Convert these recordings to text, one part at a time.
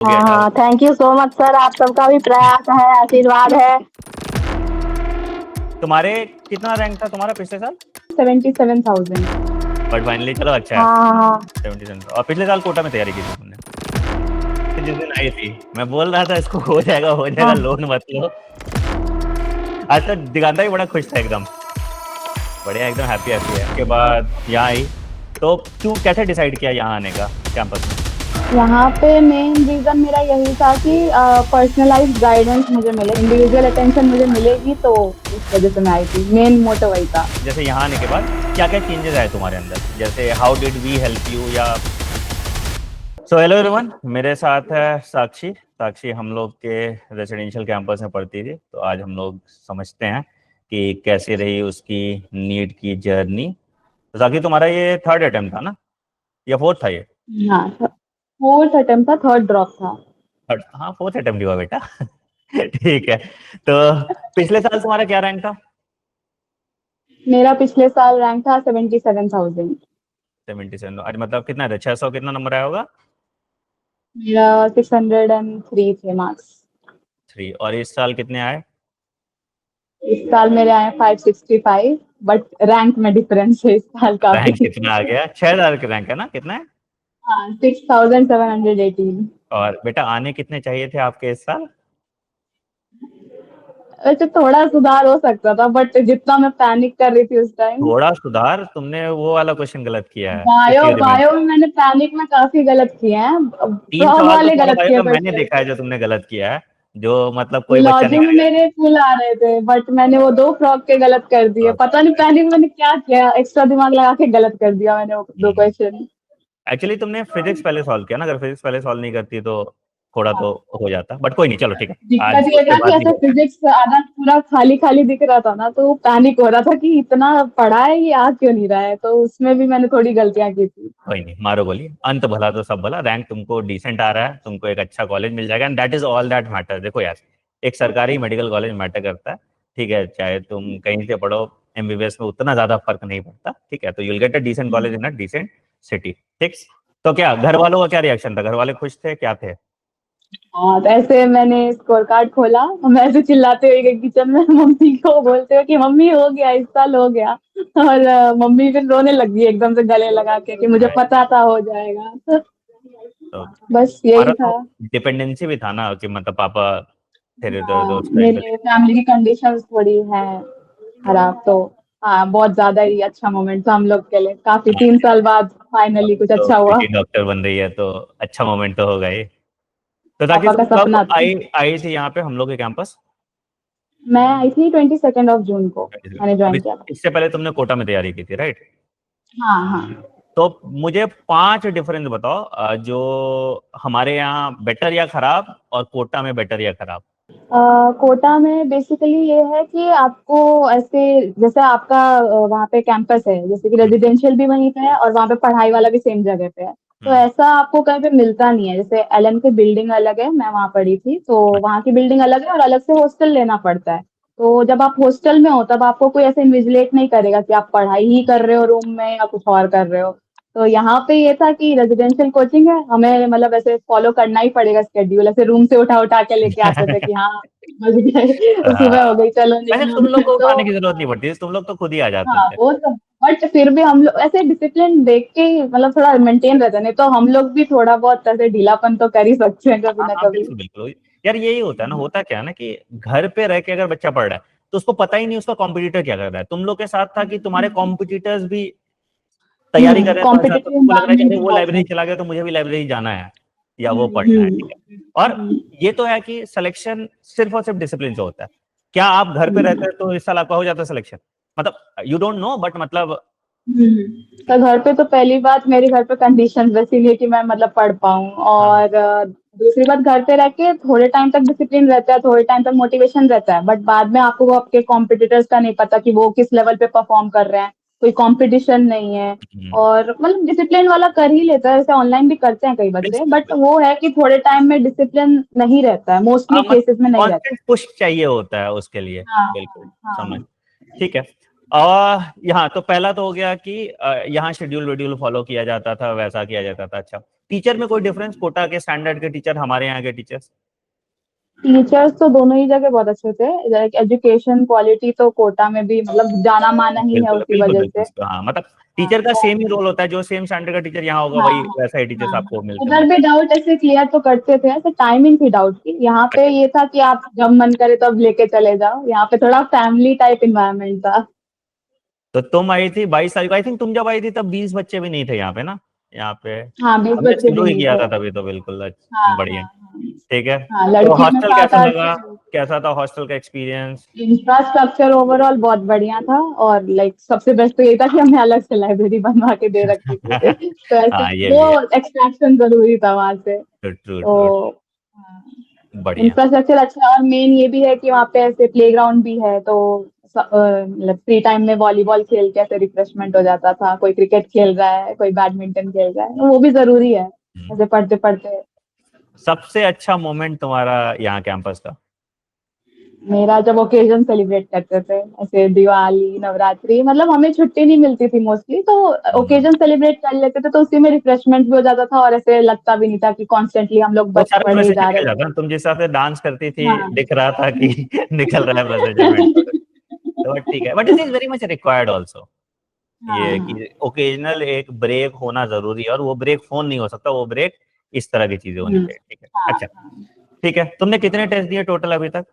हो गया हाँ था। हाँ, thank you so much sir, आप सबका भी प्रयास है, आशीर्वाद है। तुम्हारे कितना रैंक था तुम्हारा पिछले साल? 77,000। बट फाइनली चलो अच्छा है। हाँ हाँ 77। और पिछले साल कोटा में तैयारी की थी तुमने? जिस दिन आई थी मैं बोल रहा था इसको हो जाएगा, हाँ। लोन मत लो। आज तो दिगांता भी बड़ा खुश था एकदम, बढ़िया एकदम हैप्पी हैप्पी है। उसके बाद यहाँ आई तो क्यों कैसे डिसाइड किया यहाँ आने का कैंपस में? यहाँ पे मेन रीजन मेरा यही था कि पर्सनलाइज्ड गाइडेंस मुझे मिले, इंडिविजुअल अटेंशन मुझे मिलेगी, तो उस वजह से मैं आई थी। मेन मोटिव वही था। जैसे यहाँ आने के बाद क्या क्या चेंजेस आए तुम्हारे अंदर, जैसे how did we help you या? सो हेलो एवरीवन, मेरे साथ है साक्षी। साक्षी हम लोग के रेजिडेंशियल कैंपस में पढ़ती थी, तो आज हम लोग समझते हैं कि कैसे रही उसकी नीट की जर्नी। तो साक्षी तुम्हारा ये थर्ड अटेम्प्ट था ना, या फोर्थ था ये? हाँ, फोर्थ अटेम्प्ट था, थर्ड ड्रॉप था। थर्ड, हाँ फोर्थ अटेम्प्ट हुआ बेटा। ठीक है। तो पिछले साल तुम्हारा क्या रैंक था? मेरा पिछले साल रैंक था 77,000। 77। अरे मतलब कितना था, 600 कितना नंबर आया होगा? मेरा 603 थे मार्क्स। 3। और इस साल कितने आए? इस साल मेरे आए 565, बट रैंक में डिफरेंस है इस साल रैंक काफी। कितना आ गया? 6000 का रैंक है ना, कितना है? हाँ, 6,718। और बेटा आने कितने चाहिए थे आपके इस साल? वैसे थोड़ा सुधार हो सकता था, बट जितना मैं पैनिक कर रही थी उस टाइम। थोड़ा सुधार? तुमने वो वाला क्वेश्चन गलत किया है बायो पिछली रिमेंड। बायो में मैंने पैनिक में काफी गलत किए हैं, तीन प्रॉग सवाल तो वाले तुम्हारा गलत बायो किए का मैंने क्वेश्चन। देखा है जो तुमने गलत किया है, जो मतलब कोई बच्चा नहीं लॉजिक में आएगा। मेरे फुल आ रहे थे, बट मैंने वो दो फ्रॉग के गलत कर दिए। पता नहीं पैनिक में मैंने क्या किया, एक्स्ट्रा दिमाग लगा के गलत कर दिया मैंने वो दो क्वेश्चन। एक्चुअली तुमने फिजिक्स पहले सॉल्व किया ना, अगर फिजिक्स पहले सॉल्व नहीं करती तो थोड़ा तो हो जाता, बट कोई नहीं, चलो ठीक है। दिक्कत आज ये उस पर था कि बात नहीं ऐसा करते हैं। फिजिक्स आधा पूरा खाली खाली दिख रहा था ना, तो पैनिक हो रहा था कि इतना पढ़ा है, ये आ क्यों नहीं रहा है, तो उसमें भी मैंने थोड़ी गलतियां की थी। कोई नहीं, मारो गोली, अंत भला तो सब भला। रैंक तुमको डिसेंट आ रहा है, तुमको एक अच्छा कॉलेज मिल जाएगा, and that is all that matter. देखो यार, एक सरकारी मेडिकल कॉलेज मैटर करता है, ठीक है, चाहे तुम कहीं से पढ़ो, एमबीबीएस में उतना ज्यादा फर्क नहीं पड़ता, ठीक है। तो you'll get a decent college in a decent city, ठीक। तो क्या घर वालों का क्या रिएक्शन था, घर वाले खुश थे, क्या थे? हाँ, तो ऐसे मैंने स्कोर कार्ड खोला, मैं ऐसे चिल्लाते हुए गई किचन में, मम्मी को बोलते हुए कि मम्मी हो गया, इस साल हो गया। और मम्मी फिर रोने लगी एकदम से गले लगा के कि मुझे पता था हो जाएगा। तो तो बस हमारा यही तो था। डिपेंडेंसी भी था ना, कि मतलब पापा थे इधर हाँ, उधर उस टाइम पे। मेरे फैमिली की कंडीशंस थोड़ी है खराब, तो हाँ, बहुत ज्यादा ही अच्छा मोमेंट था हम लोग के लिए। काफी 3 साल बाद फाइनली कुछ तो अच्छा हुआ। बेटी डॉक्टर बन रही है तो अच्छा मोमेंट तो होगा ही। तो ताकि पापा का तुम कब सपना था। आई आई थी यहाँ पे हम लोग के कैंपस? मैं आई थी 22 जून को, मैंने अब ज्वाइन किया था। इससे पहले तुमने कोटा में तैयारी की थी, राइट? हाँ हाँ। तो मुझे 5 डिफरेंस बताओ, जो हमारे यहाँ बेटर या खराब, और कोटा में बेटर या खराब। कोटा में बेसिकली ये है कि आपको ऐसे, जैसे आपका वहाँ पे कैंपस है, जैसे कि हम्म, रेजिडेंशियल भी वहीं पे है और वहाँ पे पढ़ाई वाला भी सेम जगह पे है। तो हम्म, ऐसा आपको कहीं पे मिलता नहीं है। जैसे एलएम की बिल्डिंग अलग है, मैं वहाँ पढ़ी थी, तो वहाँ की बिल्डिंग अलग है और अलग से हॉस्टल लेना पड़ता है। तो जब आप हॉस्टल में हो तब आपको कोई ऐसे इन्विजिलेट नहीं करेगा कि आप पढ़ाई ही कर रहे हो रूम में या कुछ और कर रहे हो। तो यहाँ पे ये था कि रेजिडेंशियल कोचिंग है, हमें मतलब ऐसे फॉलो करना ही पड़ेगा स्केड्यूल, ऐसे रूम से उठा उठा के लेके आते थे कि हाँ बज गए, सुबह हो गई, चलो वैसे तुम निकलो। लोग को तो उठाने की जरूरत नहीं पड़ती, तुम लोग तो खुद ही आ जाते हाँ, थे। वो तो, बट फिर भी हम लोग ऐसे डिसिप्लिन देख के ही मतलब थोड़ा मेंटेन रहते हैं, नहीं तो हम लोग भी थोड़ा बहुत ऐसे ढीलापन तो कर ही सकते हैं कभी हाँ ना हाँ कभी। बिल्कुल बिल्कुल यार, यही होता है ना। होता क्या है ना, कि घर पे रह के अगर बच्चा पढ़ रहा है तो उसको पता ही नहीं उसका कॉम्पिटिटर क्या कर रहा है। तुम लोग के साथ था कि तुम्हारे कॉम्पिटिटर्स भी तैयारी कर रहे हैं, तो ऐसा तो कॉम्पिटिटिव तुमको लग रहा है कि एनवायरनमेंट अरे भी वो बहुत लाइब्रेरी है। चला गया तो मुझे भी लाइब्रेरी जाना है, या वो पढ़ना है, ठीक है। हम्म। और ये तो है कि सिलेक्शन सिर्फ और सिर्फ डिसिप्लिन से होता है। क्या आप घर पे रहते हम्म। हैं तो इस साल आपका हो जाता सिलेक्शन? मतलब यू डोंट नो, बट मतलब। तो घर पे तो पहली बात, मेरे घर पे कंडीशन वैसी नहीं है कि मैं मतलब पढ़ पाऊँ, हाँ और दूसरी बात, घर पे रह के थोड़े टाइम तक डिसिप्लिन रहता है, थोड़े टाइम तक मोटिवेशन रहता है, बट बाद में आपको वो आपके कॉम्पिटिटर्स का नहीं पता कि वो किस लेवल पे परफॉर्म कर रहे हैं, कोई कंपटीशन नहीं है। और मतलब डिसिप्लिन वाला कर ही लेता है, जैसे ऑनलाइन भी करते हैं कई बच्चे, बिल्कुल बट बिल्कुल। वो है कि थोड़े टाइम में डिसिप्लिन नहीं रहता है, मोस्टली हाँ मतलब केसेस में नहीं रहता। कांस्टेंट पुश चाहिए होता है उसके लिए। हाँ बिल्कुल समझ। हाँ। ठीक है। यहाँ तो पहला तो हो गया कि यहाँ शेड्यूल वेड्यूल फॉलो किया जाता था, वैसा किया जाता था, अच्छा। टीचर में कोई डिफरेंस, कोटा के स्टैंडर्ड के टीचर, हमारे यहाँ के टीचर्स? टीचर्स तो दोनों ही जगह बहुत अच्छे थे। लाइक एजुकेशन क्वालिटी तो कोटा में भी मतलब जाना माना ही है बिल्कुल उसी बिल्कुल वजह बिल्कुल, से। हाँ मतलब हाँ टीचर का तो सेम ही रोल होता है, जो सेम स्टैंडर्ड का टीचर यहाँ होगा हाँ वही हाँ वैसा ही टीचर्स हाँ आपको मिलते उधर होंगे। भी डाउट ऐसे क्लियर तो करते थे, ऐसे टाइमिंग थी डाउट की। यहाँ पे अच्छा, ये था कि आप जब मन करे तब लेके चले जाओ। यहाँ पे थोड़ा फैमिली टाइप इन्वायरमेंट था। तो तुम आई थी 22 तारीख को, आई थिंक तुम जब आई थी तब 20 बच्चे भी नहीं थे यहाँ पे ना, यहाँ पे हाँ 20 हमने बच्चे शुरू भी ही नहीं किया थे। था तभी, तो बिल्कुल हाँ बढ़िया। हाँ हाँ ठीक है, हाँ तो लड़की में हॉस्टल सात कैसा आठ लगा, कैसा था हॉस्टल का एक्सपीरियंस? इंफ्रास्ट्रक्चर ओवरऑल बहुत बढ़िया था। और लाइक सबसे बेस्ट तो ये था कि हमें अलग से लाइब्रेरी बनवा के दे रखी थी। तो ऐसे हाँ ये वो भी है, एक्सट्रैक्शन जरूरी था वहां से। ट्रू ट्रू तो ट्रू, हाँ, बढ़िया। इंफ्रास्ट्रक्चर अच्छा है। और मेन ये भी है कि वहाँ पे ऐसे प्लेग्राउंड भी है, तो मतलब फ्री टाइम में वॉलीबॉल खेल के ऐसे रिफ्रेशमेंट हो जाता था। कोई क्रिकेट खेल रहा है, कोई बैडमिंटन खेल रहा है, तो वो भी जरूरी है हम्म। ऐसे पढ़ते पढ़ते। सबसे अच्छा मोमेंट तुम्हारा यहाँ कैंपस का? मेरा जब ओकेजन सेलिब्रेट करते थे, ऐसे दिवाली नवरात्रि, मतलब हमें छुट्टी नहीं मिलती थी मोस्टली, तो हम्म। ओकेजन सेलिब्रेट कर लेते थे, तो उसी में रिफ्रेशमेंट भी हो जाता था और ऐसे लगता भी नहीं था कि कॉन्स्टेंटली हम लोग वो बस सारा पढ़े ही प्रोसेस जा निकल रहे जाता है, तुम जिस हिसाब से डांस करती थी हैं। दिख रहा था कि निकल रहा है प्रोसेस। तो बट ठीक है, but this is very much required also, हाँ ये हाँ कि ओकेजनल एक ब्रेक होना जरूरी है, और वो ब्रेक फोन नहीं हो सकता, वो ब्रेक इस तरह की चीजें होनी चाहिए। ठीक है, हाँ अच्छा। हाँ ठीक है, तुमने कितने टेस्ट दिए टोटल अभी तक?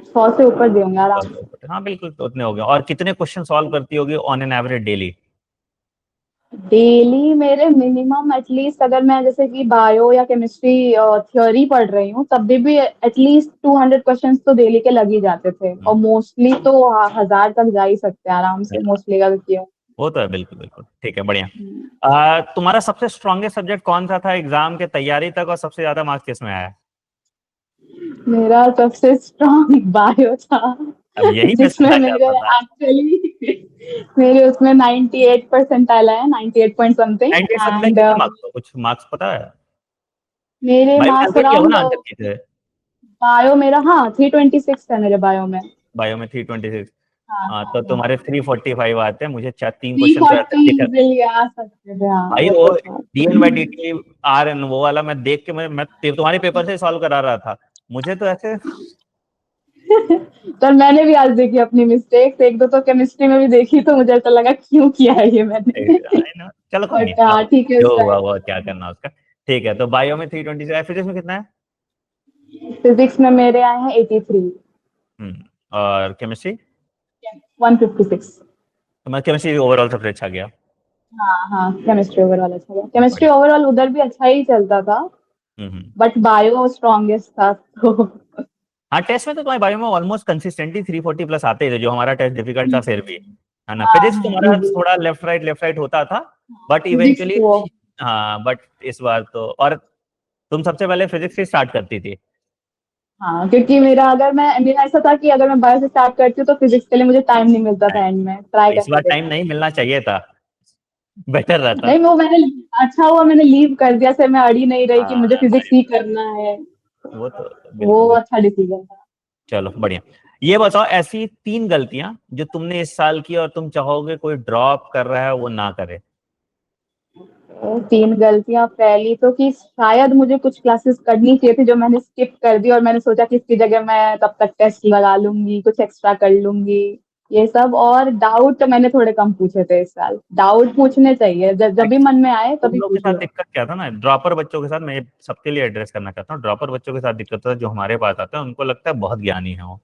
100 से ऊपर देंगे आराम से। हाँ बिल्कुल, तो उतने हो गए। और कितने क्वेश्चन सॉल्व करती होगी on an average daily? Daily मेरे मिनिमम एटलीस्ट, अगर मैं जैसे कि बायो या केमिस्ट्री थ्योरी पढ़ रही हूँ तब भी एटलीस्ट 200 क्वेश्चंस तो डेली के लग ही जाते थे। और मोस्टली तो 1000 तक जा ही सकते हैं आराम से, मोस्टली का किया। वो तो है, बिल्कुल बिल्कुल, ठीक है, बढ़िया। तुम्हारा सबसे स्ट्रॉन्गेस्ट सब्जेक्ट कौन सा था एग्जाम के तैयारी तक, और सबसे ज्यादा मार्क्स किस में आया? मेरा सबसे स्ट्रॉन्ग बायो था, अब यही पे जिसमें था, क्या मेरे पता। एक्चुअली मेरे उसमें 98 परसेंटाइल आया, 98 पॉइंट समथिंग। 98 परसेंट एंड कितने मार्क्स, कुछ मार्क्स पता है? मेरे भाई मार्क्स कैलकुलेट किया होगा अराउंड, ना आंसर की थे? बायो मेरा हाँ 326 है मेरे बायो में। बायो में 326। हाँ हाँ, हाँ तो हाँ तुम्हारे 345 आते हैं, मुझे चार तीन थ्री क्वेश्चन तो ऐसे फोर्टी दिख रहे। इजिली आ सकते थे, हाँ भाई वो वो तो था। DN by D T R N वो वाला मैं देख के मैं तुम्हारे पेपर से सॉल्व करा रहा था, मुझे तो ऐसे पर मैंने भी आज देखी अपनी मिस्टेक्स, एक दो तो केमिस्ट्री में भी देखी, तो मुझे ऐसा लगा क्यों किया है ये मैंने। चलो कोई नहीं, बट हाँ ठीक है, जो उस हुआ टाइम वो क्या करना उसका। ठीक है, तो बायो में 326, फिजिक्स में कितना है? फिजिक्स में मेरे आए हैं 83। और केमिस्ट्री? 156। तो मैं केमिस्ट्री ओवरऑल सबसे अच्छा गया। हाँ हाँ केमिस्ट्री ओवरऑल अच्छा था, केमिस्ट्री बढ़िया। ओवरऑल उधर भी अच्छा ही चलता था। हम्म। बट बायो स्ट्रॉन्गेस्ट था तो हाँ, टेस्ट में तो तुम्हारे बायो में ऑलमोस्ट कंसिस्टेंटली 340 प्लस आते ही थे, जो हमारा टेस्ट डिफिकल्ट था फिर भी, है ना। हाँ फिजिक्स हाँ तुम्हारा इजी। थोड़ा लेफ्ट राइट होता था, बट फिजिक्स इवेंचुअली, वो हाँ बट इस बार तो, और तुम सबसे पहले फिजिक्स से स्टार्ट करती थी। हाँ क्योंकि मेरा ऐसा था कि अगर मैं बायो से स्टार्ट करती हूँ तो फिजिक्स के लिए मुझे टाइम नहीं मिलता था एंड में ट्राई इस बार करने के टाइम लिए। नहीं मिलना चाहिए था, बेटर रहता। नहीं वो मैंने, अच्छा हुआ मैंने लीव कर दिया, से मैं अड़ी नहीं रही कि मुझे हाँ फिजिक्स ही करना है। वो तो वो बिल्कुल बिल्कुल। अच्छा डिसीजन था। चलो बढ़िया। ये बताओ ऐसी 3 गलतियां जो तुमने इस साल की और तुम चाहोगे कोई ड्रॉप कर रहा है वो ना करे। 3 गलतियां, पहली तो कि शायद मुझे कुछ क्लासेस करनी चाहिए थी जो मैंने स्किप कर दी, और मैंने सोचा कि इसकी जगह मैं तब तक टेस्ट लगा लूंगी, कुछ एक्स्ट्रा कर लूंगी, ये सब। और डाउट मैंने थोड़े कम पूछे थे इस साल। डाउट पूछने चाहिए, जब भी मन में आए तुम तभी लोग के साथ पूछो। दिक्कत क्या था ना, ड्रॉपर बच्चों के साथ, मैं ये सबके लिए एड्रेस करना चाहता हूँ, ड्रॉपर बच्चों के साथ दिक्कत था, जो हमारे पास आते हैं उनको लगता है बहुत ज्ञानी है वो,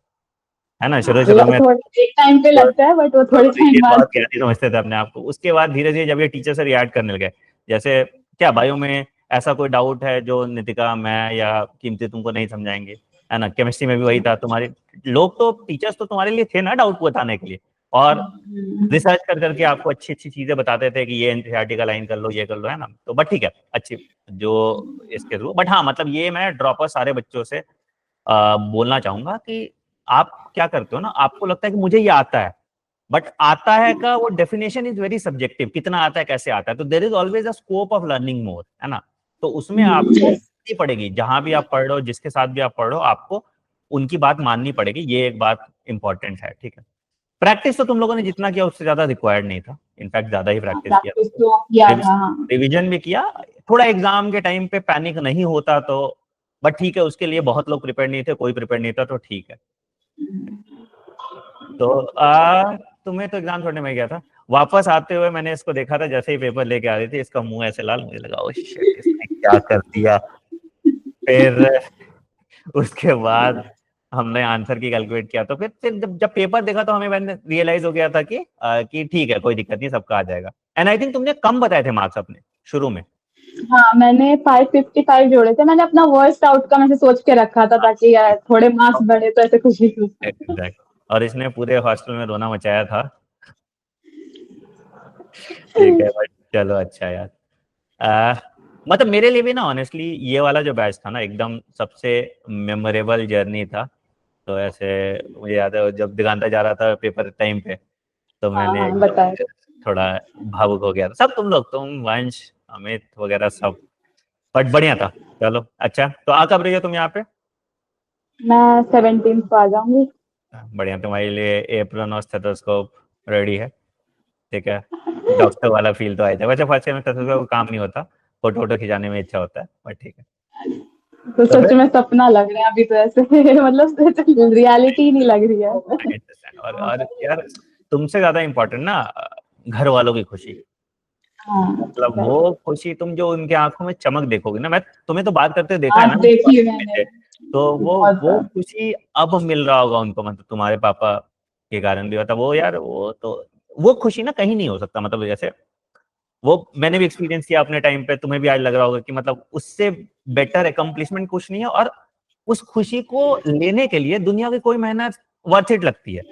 है ना, शुरू शुरू में थोड़ा एक टाइम पे लगता है, बट वो थोड़े ये टाइम बाद। बहुत ज्ञानी समझते थे अपने आप को, उसके बाद धीरे धीरे जब ये टीचर से रिएक्ट करने लगे, जैसे क्या बायो में ऐसा कोई डाउट है जो नितिका मैं या कीमती तुमको नहीं समझाएंगे, है ना, केमिस्ट्री में भी वही था, तुम्हारे लोग तो टीचर्स तो तुम्हारे लिए थे ना डाउट बताने के लिए, और रिसर्च कर करके आपको अच्छी अच्छी चीजें बताते थे कि ये एनसीईआरटी का लाइन कर लो, ये कर लो, है ना, तो बट ठीक है, अच्छी जो इसके थ्रू, बट हाँ मतलब ये मैं ड्रॉपर सारे बच्चों से बोलना चाहूंगा कि आप क्या करते हो ना, आपको लगता है कि मुझे ये आता है, बट आता है का वो डेफिनेशन इज वेरी सब्जेक्टिव, कितना आता है कैसे आता है, तो there is always a scope of learning more, है ना, तो उसमें आपको माननी पड़ेगी, जहां भी आप पढ़ रहे हो, जिसके साथ भी आप पढ़ रहे हो, आपको उनकी बात माननी पड़ेगी, ये एक बात इंपॉर्टेंट है। ठीक है, प्रैक्टिस तो तुम लोगों ने जितना किया उससे ज्यादा रिक्वायर्ड नहीं था, इनफैक्ट ज्यादा ही प्रैक्टिस किया प्रैक्टिस तो किया था, था। हाँ। रिविजन भी किया। थोड़ा एग्जाम के टाइम पे पैनिक नहीं होता तो, बट ठीक है, उसके लिए बहुत लोग प्रिपेयर नहीं थे, कोई प्रिपेयर नहीं था, तो ठीक है। तो तुम्हें तो एग्जाम छोड़ने में गया था, वापस आते हुए मैंने इसको देखा था, जैसे ही पेपर लेके आ रही थी, इसका मुंह ऐसे लाल, मुझे लगा ओ शिट, इसने क्या कर दिया। फिर उसके बाद हमने आंसर की कैलकुलेट किया, तो फिर जब पेपर देखा तो हमें मैंने रियलाइज हो गया था कि ठीक है, कोई दिक्कत नहीं, सबका आ जाएगा। एंड आई थिंक तुमने कम बताए थे मार्क्स अपने शुरू में। हाँ, मैंने 555 जोड़े थे। मैंने अपना वर्स्ट आउटकम ऐसे सोच के रखा था ताकि यार थोड़े मार्क्स बढ़े तो ऐसे खुशी खुशी। एग्जैक्ट, और इसने पूरे हॉस्टल में रोना मचाया था। ठीक है, बट चलो अच्छा यार। आ, मतलब मेरे लिए भी ना ऑनेस्टली ये वाला जो बैच था ना, एकदम सबसे मेमोरेबल जर्नी था। तो ऐसे मुझे याद है जब दिगांता जा रहा था पेपर टाइम पे, तो हाँ मैंने हाँ, बताए। थोड़ा भावुक हो गया था। सब तुम लोग, तुम वंश अमित वगैरह सब, बट बढ़िया था। चलो अच्छा, तो आ कब रही हो तुम यहाँ पे? मैं 17 को आ जाऊंगी। बढ़िया, तुम्हारे लिए एप्रन और स्टेथोस्कोप रेडी है। ठीक है, डॉक्टर वाला फील तो आया था। वैसे फर्स्ट सेमेस्टर में काम नहीं होता, फोटो वोटो खिंचाने में इच्छा होता है, बट ठीक है। तो तो सच फिर में सपना लग रहा है अभी तो ऐसे मतलब रियलिटी ही नहीं लग रही है। और यार, तुमसे ज्यादा इम्पोर्टेंट ना घर वालों की खुशी। हाँ, मतलब सही। वो खुशी, तुम जो उनके आंखों में चमक देखोगे ना, मैं तुम्हें तो बात करते देखा है आज ना, देखी है में मैंने थे, तो बहुत वो खुशी अब मिल रहा होगा उनको, मतलब तुम्हारे पापा के कारण भी होता वो यार, वो तो वो खुशी ना कहीं नहीं हो सकता। मतलब जैसे वो मैंने भी एक्सपीरियंस किया अपने टाइम पे, तुम्हें भी आज लग रहा होगा कि मतलब उससे बेटर अकम्पलिशमेंट कुछ नहीं है। और उस खुशी को लेने के लिए दुनिया की कोई मेहनत वर्थ इट लगती है।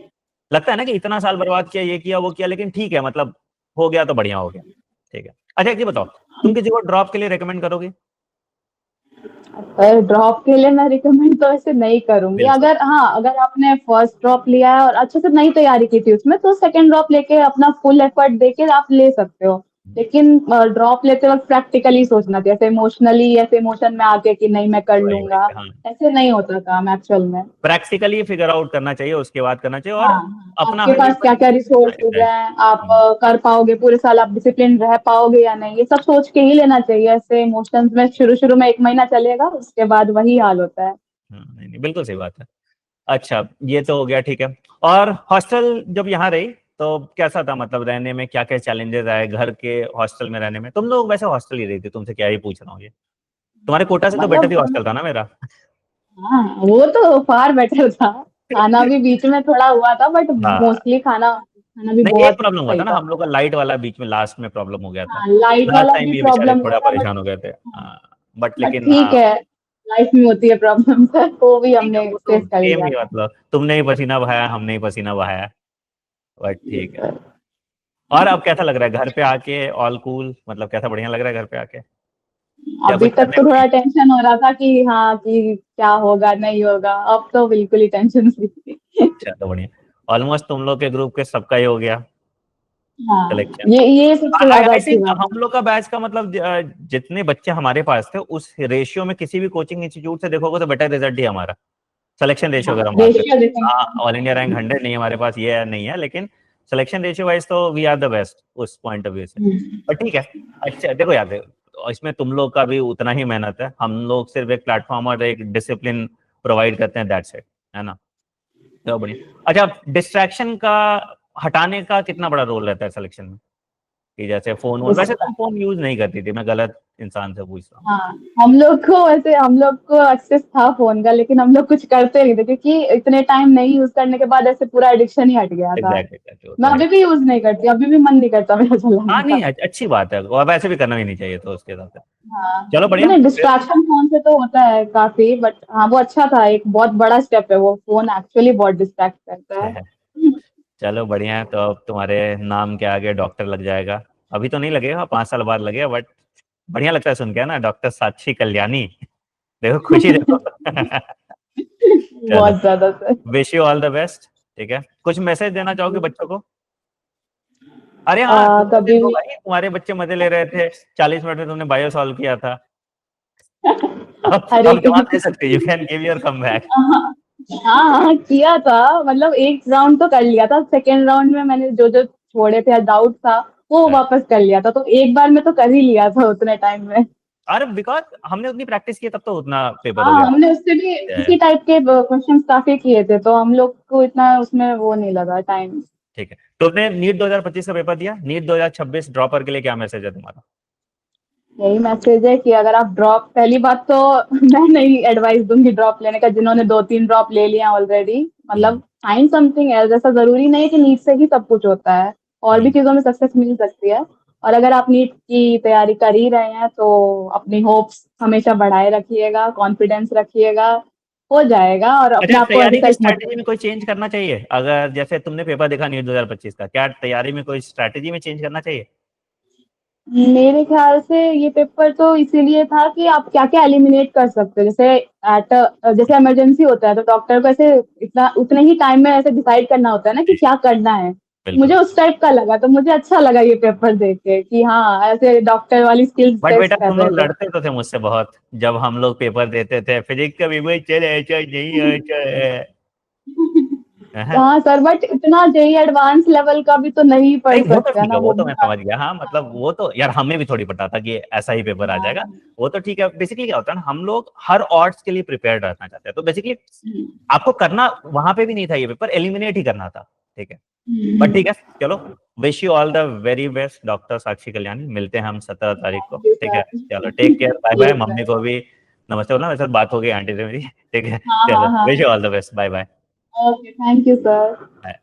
लगता है ना कि इतना साल बर्बाद किया, ये किया वो किया, लेकिन ठीक है, मतलब हो गया तो बढ़िया हो गया। ठीक है, अच्छा एक चीज बताओ, तुम किसी को ड्रॉप के लिए रेकमेंड करोगे? पर ड्रॉप के लिए मैं रिकमेंड तो ऐसे नहीं करूंगी। बिल्कुल। अगर हाँ, अगर आपने फर्स्ट ड्रॉप लिया है और अच्छे से नई तैयारी की थी उसमें, तो सेकंड ड्रॉप लेके अपना फुल एफर्ट देके आप ले सकते हो। लेकिन ड्रॉप लेते वक्त प्रैक्टिकली सोचना चाहिए, ऐसे इमोशनली ऐसे इमोशन में आके कि नहीं मैं कर वही लूंगा, वही हाँ, ऐसे नहीं होता काम एक्चुअल में। प्रैक्टिकली फिगर आउट करना चाहिए, उसके बाद करना चाहिए, और हाँ, अपना आपके पास क्या क्या 100%। रिसोर्सेज हैं, आप कर पाओगे पूरे साल, आप डिसिप्लिन रह पाओगे या नहीं, ये सब सोच के ही लेना चाहिए। ऐसे इमोशंस में शुरू शुरू में 1 महीना चलेगा, उसके बाद वही हाल होता है। नहीं नहीं, बिल्कुल सही बात है। अच्छा, ये तो हो गया, ठीक है। और हॉस्टल जब यहाँ रही तो कैसा था, मतलब रहने में क्या क्या चैलेंजेस आए घर के हॉस्टल में रहने में? तुम लोग वैसे हॉस्टल ही रही थी, तुमसे क्या ही पूछ रहा हूँ ये, तुम्हारे कोटा से तो बेटर ही मतलब हॉस्टल था ना मेरा। हाँ, वो तो फार बेटर था। खाना भी बीच में थोड़ा हुआ था, बट हाँ, मोस्टली खाना खाना भी नहीं एक बहुत प्रॉब्लम हुआ था सही ना था। हम लोग का, लाइट वाला बीच में लास्ट में प्रॉब्लम हो गया था। हाँ, लाइट लास्ट वाला टाइम भी ये बेचारे प्रॉब्लम हुआ थोड़ा था, बट परेशान हो गए थे, बट बट लेकिन ठीक है, लाइफ में होती है प्रॉब्लम तो भी ठीक है, हमने वो तो फेस कर गेम लिया ही, था। मतलब तुमने ही पसीना बहाया, हमने ही पसीना बहाया, बट ठीक है। और अब कैसा लग रहा है घर पे आके? ऑल कूल, मतलब कैसा, बढ़िया लग रहा है घर पे आके, या अभी कुछ तक करने तो को थोड़ा नहीं? टेंशन हो रहा था कि हाँ, कि क्या होगा नहीं होगा। अब तो बिल्कुल ही टेंशन फ्री थी। चलो बढ़िया, ऑलमोस्ट तुम लोग के ग्रुप के सबका ही हो गया हाँ, सिलेक्शन। ये सबसे ज्यादा आई अच्छी थिंक बात है। हम लोग का बैच का मतलब जितने बच्चे हमारे पास थे उस रेशियो में किसी भी कोचिंग इंस्टीट्यूट से देखोगे तो बेटर रिजल्ट ही हमारा, सिलेक्शन रेशियो हाँ, अगर हम बात करें। रेशियो देखो। हाँ, ऑल इंडिया रैंक 100 नहीं है हमारे पास, ये नहीं है, लेकिन सिलेक्शन रेशियो वाइज तो वी आर द बेस्ट उस पॉइंट ऑफ व्यू से। पर ठीक है, अच्छा देखो यार, देखो इसमें तुम लोग का भी उतना ही मेहनत है, हम लोग सिर्फ एक प्लेटफॉर्म और एक डिसिप्लिन प्रोवाइड करते हैं, दैट्स इट, है ना? तो बढ़िया। अच्छा, डिस्ट्रैक्शन का हटाने का कितना बड़ा रोल रहता है सिलेक्शन में? कि जैसे फोन वोन, वैसे तुम फोन यूज नहीं करती थी, मैं गलत इंसान से पूछ रहा हूँ। हाँ, हम लोग को एक्सेस था फोन का, लेकिन हम लोग कुछ करते नहीं थे क्योंकि इतने टाइम नहीं यूज करने के बाद ऐसे पूरा एडिक्शन ही हट गया था। एग्जैक्ट एग्जैक्ट, वो मैं तो है। अभी भी यूज नहीं करती, अभी भी मन नहीं करता मेरा हाँ चलाने नहीं, का। अच्छी बात है, और वैसे भी करना भी नहीं चाहिए तो उसके हिसाब से। हाँ, चलो बढ़िया नहीं फिर। डिस्ट्रैक्शन फोन से तो होता है काफी, बट हाँ वो अच्छा था, एक बहुत बड़ा स्टेप है वो, फोन एक्चुअली बहुत डिस्ट्रैक्ट करता है। चलो बढ़िया है, तो अब तुम्हारे नाम के आगे डॉक्टर लग जाएगा। अभी तो नहीं लगेगा, 5 साल बाद लगेगा, बट बढ़िया लगता है सुन के ना, डॉक्टर साक्षी कल्याणी। देखो खुशी देखो। चलो, बहुत ज्यादा sir. Wish you all the best. ठीक है, कुछ मैसेज देना चाहोगे बच्चों को? अरे हाँ, तुमने कभी देखो भी। भाई, तुम्हारे बच्चे मजे ले रहे थे, 40 मिनट में तुमने बायो सॉल्व किया था। अरे अब जवाब दे सकते, you can give your come back. हाँ हाँ हाँ, किया था। मतलब एक राउंड तो कर लिया था, सेकेंड राउंड में मैंने जो जो छोड़े थे, डाउट था वो Right. वापस कर लिया था, तो एक बार में तो कर ही लिया था उतने टाइम में। अरे बिकॉज हमने उतनी प्रैक्टिस की तब तो उतना पेपर हो हाँ, गया था। हमने उससे भी Yeah, इसी टाइप के क्वेश्चंस काफी किए थे, तो हम लोग को इतना उसमें वो नहीं लगा टाइम। ठीक है। तो आपने नीट 2025 का पेपर दिया, नीट 2026 ड्रॉपर के लिए क्या मैसेज है तुम्हारा? यही मैसेज है कि अगर आप ड्रॉप, पहली बात तो मैं नहीं एडवाइस दूंगी ड्रॉप लेने का, जिन्होंने 2-3 ड्रॉप ले लिया ऑलरेडी। मतलब फाइंड समथिंग एल्स, ऐसा जरूरी नहीं है कि नीट से ही सब कुछ होता है, और भी चीजों में सक्सेस मिल सकती है। और अगर आप नीट की तैयारी कर ही रहे हैं तो अपनी होप्स हमेशा बढ़ाए रखिएगा, कॉन्फिडेंस रखिएगा, हो जाएगा, और अपने अच्छा, आप को ऐसे तैयारी की सेल्फ स्ट्रैटेजी मोटिवेट। में कोई चेंज करना चाहिए? अगर जैसे तुमने पेपर देखा नीट 2025 का, क्या तैयारी में कोई स्ट्रैटेजी में चेंज करना चाहिए? मेरे ख्याल से ये पेपर तो इसीलिए था कि आप क्या क्या एलिमिनेट कर सकते हो, जैसे जैसे इमरजेंसी होता है तो डॉक्टर को ऐसे इतना उतने ही टाइम में ऐसे डिसाइड करना होता है ना कि क्या करना है। मुझे बिल्कुल। उस टाइप का लगा, तो मुझे अच्छा लगा ये पेपर देख के कि हाँ, ऐसे डॉक्टर वाली स्किल्स बट बेटा टेस्ट कर तुम रहे लोग थे। लड़ते तो थे मुझसे बहुत, जब हम लोग पेपर देते थे, फिजिक्स का पेपर चल ऐसा नहीं ऐसा है। हाँ सर, बट इतना जेई एडवांस लेवल का भी तो नहीं नहीं पढ़ वो तो सकते है ठीक ना, है, वो वो तो भी मैं बात समझ गया, हाँ है। मतलब वो तो यार हमें भी थोड़ी पता था कि ऐसा ही पेपर आ जाएगा। हाँ। वो तो ठीक है, बेसिकली क्या होता है ना, हम लोग हर ऑड्स के लिए प्रिपेयर्ड रहना चाहते हैं, तो बेसिकली आपको करना वहां पे भी नहीं था, ये पेपर एलिमिनेट ही करना था। ठीक है, बट ठीक है, चलो, wish you all the very best doctor Sakshi Kalyani, मिलते हैं हम 17 तारीख को। थैंक यू ठीक है, सर। चलो टेक केयर, बाय बाय, ठीक मम्मी है। को भी नमस्ते बोलना, वैसे बात हो गई आंटी से मेरी। ठीक है, हाँ चलो हाँ हाँ। Wish you all the best, bye bye. Okay, thank you sir.